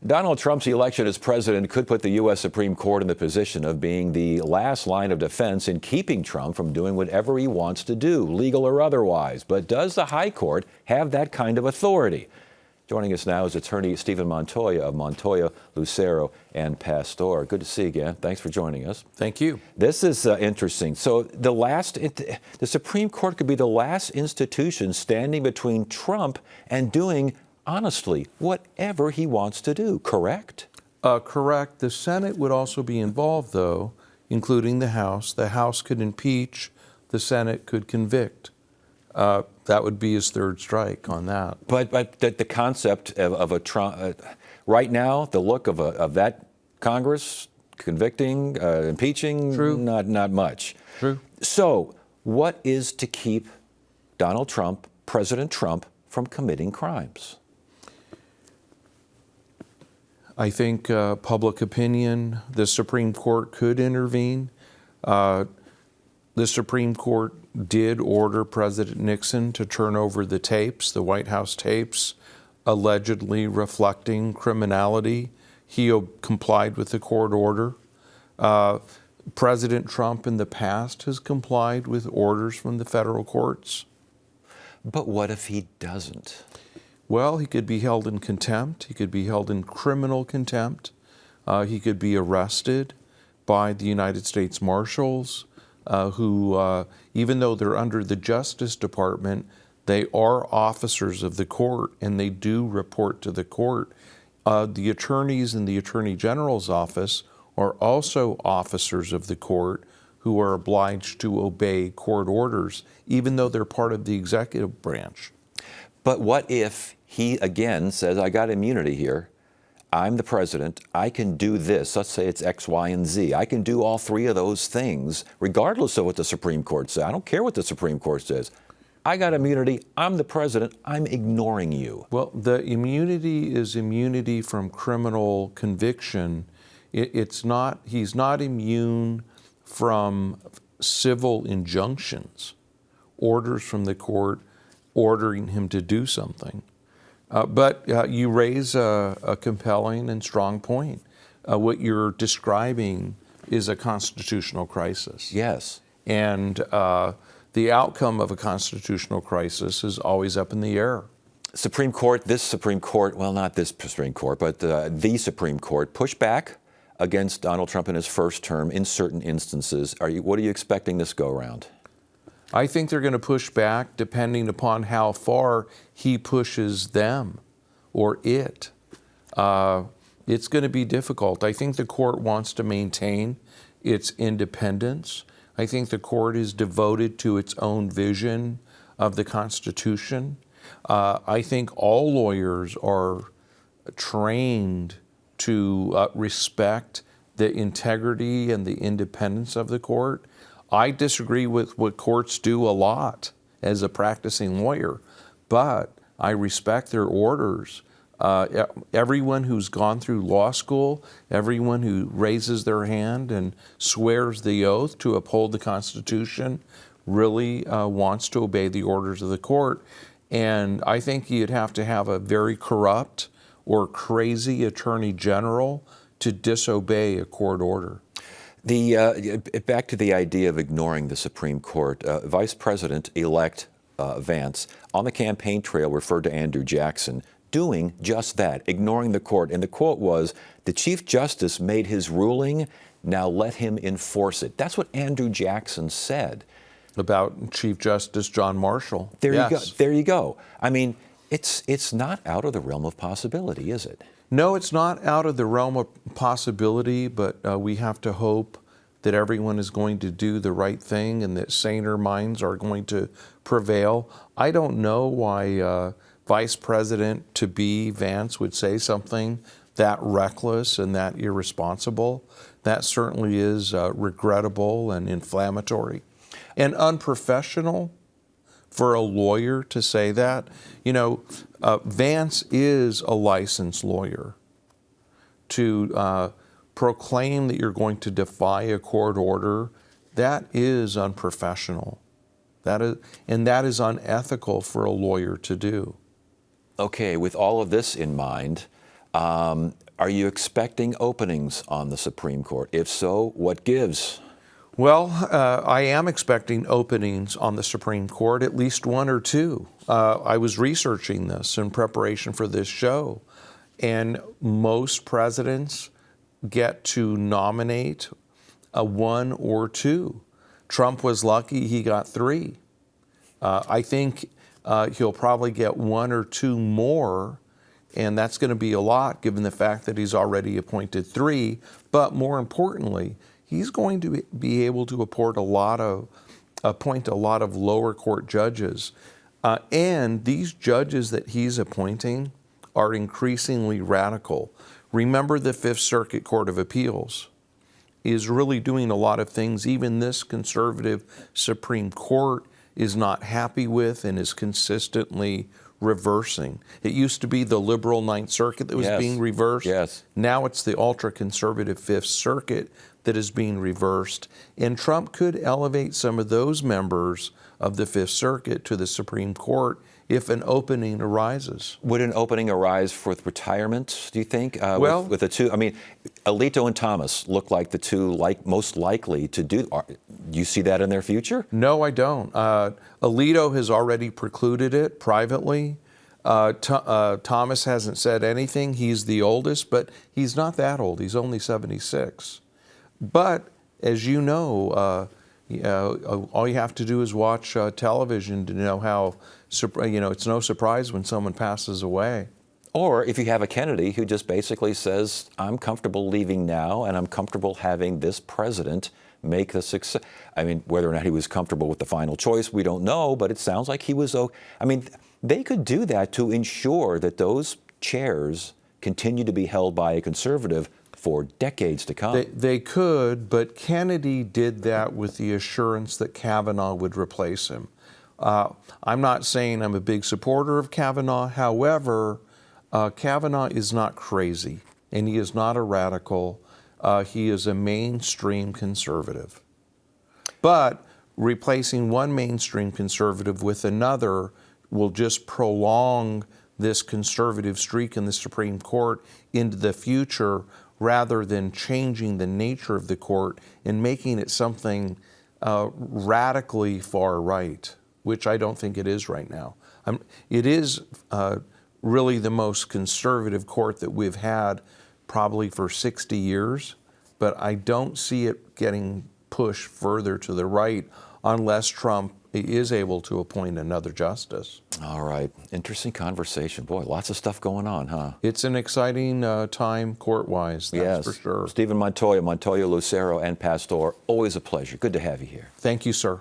Donald Trump's election as president could put the U.S. Supreme Court in the position of being the last line of defense in keeping Trump from doing whatever he wants to do, legal or otherwise. But does the High Court have that kind of authority? Joining us now is attorney Stephen Montoya of Montoya, Lucero, and Pastor. Good to see you again. Thanks for joining us. Thank you. This is interesting. So the Supreme Court could be the last institution standing between Trump and doing, honestly, whatever he wants to do, correct? Correct. The Senate would also be involved, though, including the House. The House could impeach. The Senate could convict. That would be his third strike on that. But the concept of a Trump, right now, the look of that Congress convicting, impeaching, True. Not much. True. So what is to keep Donald Trump, President Trump, from committing crimes? I think public opinion, the Supreme Court could intervene. The Supreme Court did order President Nixon to turn over the tapes, the White House tapes, allegedly reflecting criminality. He complied with the court order. President Trump in the past has complied with orders from the federal courts. But what if he doesn't? Well, he could be held in contempt. He could be held in criminal contempt. He could be arrested by the United States Marshals, who, even though they're under the Justice Department, they are officers of the court, and they do report to the court. The attorneys in the Attorney General's office are also officers of the court who are obliged to obey court orders, even though they're part of the executive branch. But what if he, again, says, I got immunity here. I'm the president. I can do this. Let's say it's X, Y, and Z. I can do all three of those things, regardless of what the Supreme Court says. I don't care what the Supreme Court says. I got immunity. I'm the president. I'm ignoring you. Well, the immunity is immunity from criminal conviction. He's not immune from civil injunctions, orders from the court ordering him to do something. But you raise a compelling and strong point. What you're describing is a constitutional crisis. Yes. And the outcome of a constitutional crisis is always up in the air. Supreme Court, this Supreme Court, well, not this Supreme Court, but the Supreme Court pushed back against Donald Trump in his first term in certain instances. What are you expecting this go around? I think they're going to push back depending upon how far he pushes them or it. It's going to be difficult. I think the court wants to maintain its independence. I think the court is devoted to its own vision of the Constitution. I think all lawyers are trained to respect the integrity and the independence of the court. I disagree with what courts do a lot as a practicing lawyer, but I respect their orders. Everyone who's gone through law school, everyone who raises their hand and swears the oath to uphold the Constitution really wants to obey the orders of the court. And I think you'd have to have a very corrupt or crazy attorney general to disobey a court order. Back to the idea of ignoring the Supreme Court, Vice President-elect Vance on the campaign trail referred to Andrew Jackson doing just that, ignoring the court. And the quote was, the Chief Justice made his ruling, now let him enforce it. That's what Andrew Jackson said. About Chief Justice John Marshall. There you go. There you go. I mean, it's not out of the realm of possibility, is it? No, it's not out of the realm of possibility, but we have to hope that everyone is going to do the right thing and that saner minds are going to prevail. I don't know why Vice President-to-be Vance would say something that reckless and that irresponsible. That certainly is regrettable and inflammatory and unprofessional for a lawyer to say that. You know, Vance is a licensed lawyer. To proclaim that you're going to defy a court order, that is unprofessional. That is unethical for a lawyer to do. Okay, with all of this in mind, are Are you expecting openings on the Supreme Court? If so, what gives? Well, I am expecting openings on the Supreme Court, at least one or two. I was researching this in preparation for this show, and most presidents get to nominate a one or two. Trump was lucky he got three. I think he'll probably get one or two more, and that's going to be a lot given the fact that he's already appointed three. But more importantly, he's going to be able to appoint a lot of lower court judges. And these judges that he's appointing are increasingly radical. Remember, the Fifth Circuit Court of Appeals is really doing a lot of things even this conservative Supreme Court is not happy with and is consistently reversing. It used to be the liberal Ninth Circuit that was being reversed. Yes. Now it's the ultra-conservative Fifth Circuit that is being reversed. And Trump could elevate some of those members of the Fifth Circuit to the Supreme Court if an opening arises. Would an opening arise with retirement, do you think? Well, with the two, I mean, Alito and Thomas look like the two most likely to do. Do you see that in their future? No, I don't. Alito has already precluded it privately. Thomas hasn't said anything. He's the oldest, but he's not that old. He's only 76. But as you know, all you have to do is watch television to know how, it's no surprise when someone passes away. Or if you have a Kennedy who just basically says, I'm comfortable leaving now and I'm comfortable having this president make the success. I mean, whether or not he was comfortable with the final choice, we don't know, but it sounds like he was. I mean, they could do that to ensure that those chairs continue to be held by a conservative for decades to come. They could, but Kennedy did that with the assurance that Kavanaugh would replace him. I'm not saying I'm a big supporter of Kavanaugh. However, Kavanaugh is not crazy, and he is not a radical. He is a mainstream conservative. But replacing one mainstream conservative with another will just prolong this conservative streak in the Supreme Court into the future, rather than changing the nature of the court and making it something radically far right, which I don't think it is right now. It is really the most conservative court that we've had probably for 60 years, but I don't see it getting pushed further to the right unless Trump is able to appoint another justice. All right. Interesting conversation. Boy, lots of stuff going on, huh? It's an exciting time court-wise, that's for sure. Stephen Montoya, Lucero, and Pastor, always a pleasure. Good to have you here. Thank you, sir.